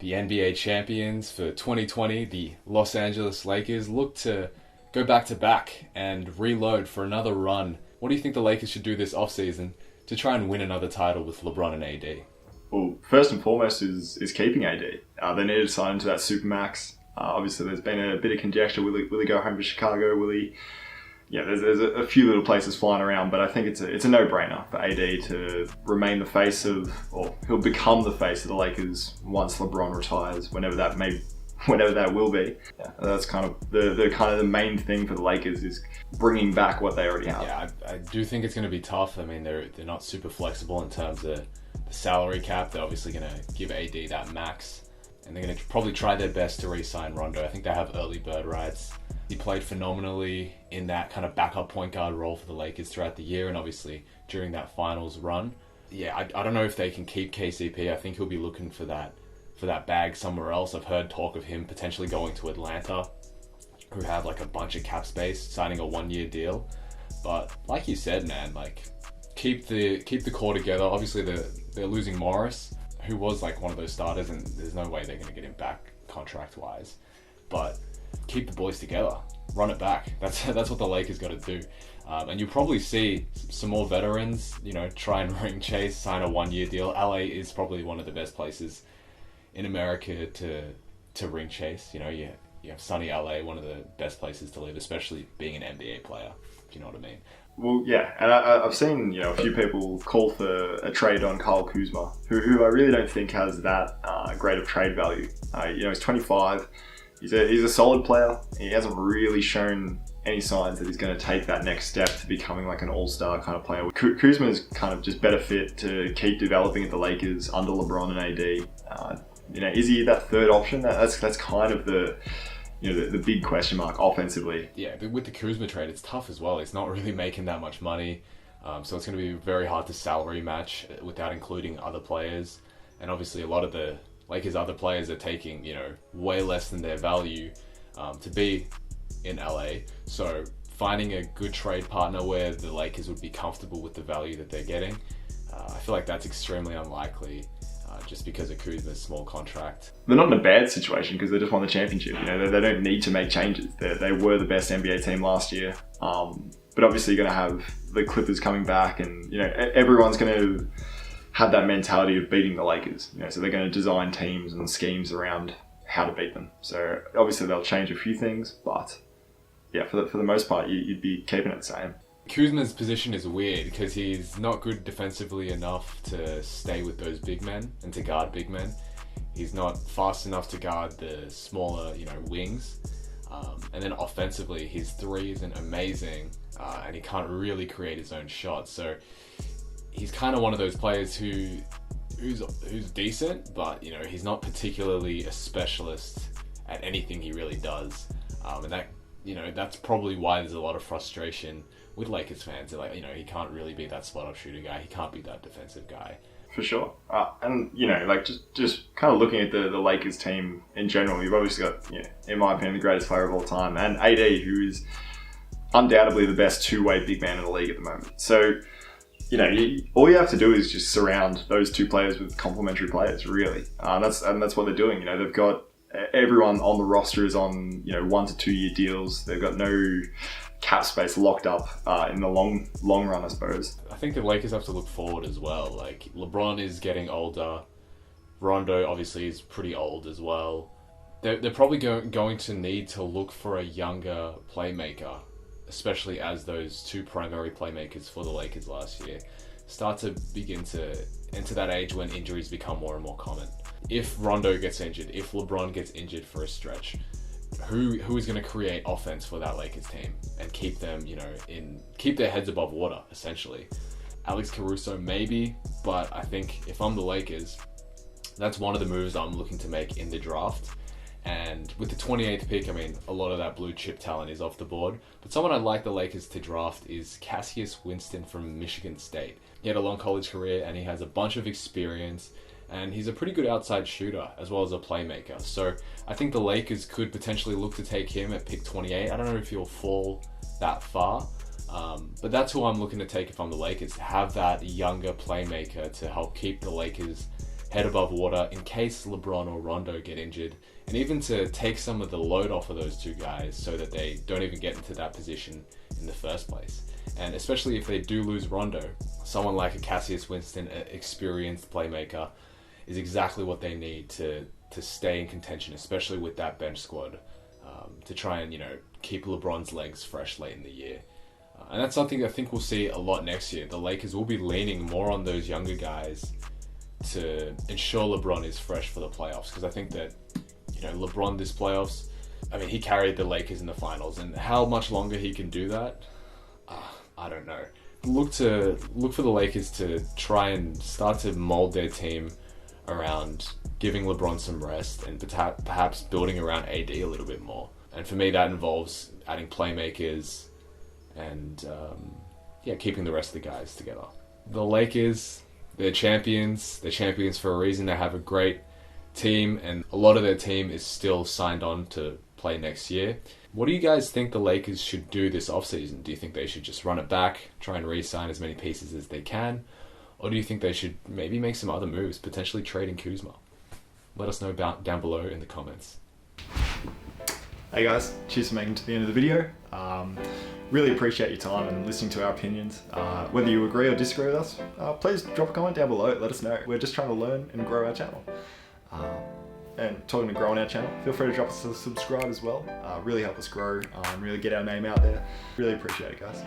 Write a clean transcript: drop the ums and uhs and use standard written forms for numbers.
The NBA champions for 2020, the Los Angeles Lakers, look to go back to back and reload for another run. What do you think the Lakers should do this offseason to try and win another title with LeBron and AD? Well, first and foremost is keeping AD. They need to sign into that Supermax. Obviously, there's been a bit of conjecture. Will he go home to Chicago? Will he? Yeah, there's a few little places flying around, but I think it's a no-brainer for AD to remain the face of, or he'll become the face of the Lakers once LeBron retires, whenever that will be. Yeah, that's kind of the main thing for the Lakers is bringing back what they already have. Yeah, I do think it's going to be tough. I mean, they're not super flexible in terms of the salary cap. They're obviously going to give AD that max, and they're going to probably try their best to re-sign Rondo. I think they have early bird rights. He played phenomenally in that kind of backup point guard role for the Lakers throughout the year, and obviously during that finals run. Yeah, I don't know if they can keep KCP. I think he'll be looking for that bag somewhere else. I've heard talk of him potentially going to Atlanta, who have like a bunch of cap space, signing a 1-year deal. But like you said, man, like keep the core together. Obviously they're losing Morris, who was like one of those starters, and there's no way they're going to get him back contract wise. But keep the boys together, run it back. That's what the Lakers got to do. And you'll probably see some more veterans, try and ring chase, sign a 1-year deal. LA is probably one of the best places in America to ring chase. You have sunny LA, one of the best places to live, especially being an NBA player, if you know what I mean. Well, yeah, and I've seen a few people call for a trade on Kyle Kuzma, who I really don't think has that great of trade value. He's 25. He's a solid player. He hasn't really shown any signs that he's going to take that next step to becoming like an all-star kind of player. Kuzma is kind of just better fit to keep developing at the Lakers under LeBron and AD. Is he that third option? That's kind of the big question mark offensively. Yeah, with the Kuzma trade, it's tough as well. He's not really making that much money, so it's going to be very hard to salary match without including other players. And obviously, a lot of the Lakers' other players are taking, way less than their value to be in LA. So finding a good trade partner where the Lakers would be comfortable with the value that they're getting, I feel like that's extremely unlikely just because of Kuzma's small contract. They're not in a bad situation because they just won the championship. They don't need to make changes. They were the best NBA team last year. But obviously you're going to have the Clippers coming back, and everyone's going to have that mentality of beating the Lakers. So they're going to design teams and schemes around how to beat them. So obviously they'll change a few things, but yeah, for the most part, you'd be keeping it the same. Kuzma's position is weird because he's not good defensively enough to stay with those big men and to guard big men. He's not fast enough to guard the smaller, wings. And then offensively, his three isn't amazing, and he can't really create his own shots. So he's kind of one of those players who's decent, but he's not particularly a specialist at anything he really does. And that that's probably why there's a lot of frustration with Lakers fans. They're like, he can't really be that spot-up shooter guy. He can't be that defensive guy. For sure. And, just kind of looking at the Lakers team in general, you've obviously got, in my opinion, the greatest player of all time, and AD, who is undoubtedly the best two-way big man in the league at the moment. So, all you have to do is just surround those two players with complementary players, really. That's what they're doing. They've got everyone on the roster is on 1 to 2 year deals. They've got no cap space locked up in the long run, I suppose. I think the Lakers have to look forward as well. Like, LeBron is getting older. Rondo obviously is pretty old as well. They're probably going to need to look for a younger playmaker, especially as those two primary playmakers for the Lakers last year start to begin to enter that age when injuries become more and more common. If Rondo gets injured, if LeBron gets injured for a stretch, who is going to create offense for that Lakers team and keep them, keep their heads above water, essentially? Alex Caruso, maybe, but I think if I'm the Lakers, that's one of the moves I'm looking to make in the draft. And with the 28th pick, a lot of that blue chip talent is off the board. But someone I'd like the Lakers to draft is Cassius Winston from Michigan State. He had a long college career and he has a bunch of experience. And he's a pretty good outside shooter as well as a playmaker. So I think the Lakers could potentially look to take him at pick 28. I don't know if he'll fall that far. But that's who I'm looking to take if I'm the Lakers, to have that younger playmaker to help keep the Lakers head above water in case LeBron or Rondo get injured, and even to take some of the load off of those two guys so that they don't even get into that position in the first place. And especially if they do lose Rondo, someone like a Cassius Winston, an experienced playmaker, is exactly what they need to stay in contention, especially with that bench squad, to try and, keep LeBron's legs fresh late in the year. And that's something I think we'll see a lot next year. The Lakers will be leaning more on those younger guys to ensure LeBron is fresh for the playoffs. Because I think that, LeBron this playoffs, he carried the Lakers in the finals. And how much longer he can do that, I don't know. Look for the Lakers to try and start to mold their team around giving LeBron some rest and perhaps building around AD a little bit more. And for me, that involves adding playmakers and keeping the rest of the guys together. The Lakers, they're champions. They're champions for a reason. They have a great team, and a lot of their team is still signed on to play next year. What do you guys think the Lakers should do this offseason? Do you think they should just run it back, try and re-sign as many pieces as they can? Or do you think they should maybe make some other moves, potentially trading Kuzma? Let us know down below in the comments. Hey guys, cheers for making it to the end of the video. Really appreciate your time and listening to our opinions. Whether you agree or disagree with us, please drop a comment down below. Let us know. We're just trying to learn and grow our channel. And talking to growing our channel, feel free to drop us a subscribe as well. Really help us grow and really get our name out there. Really appreciate it, guys.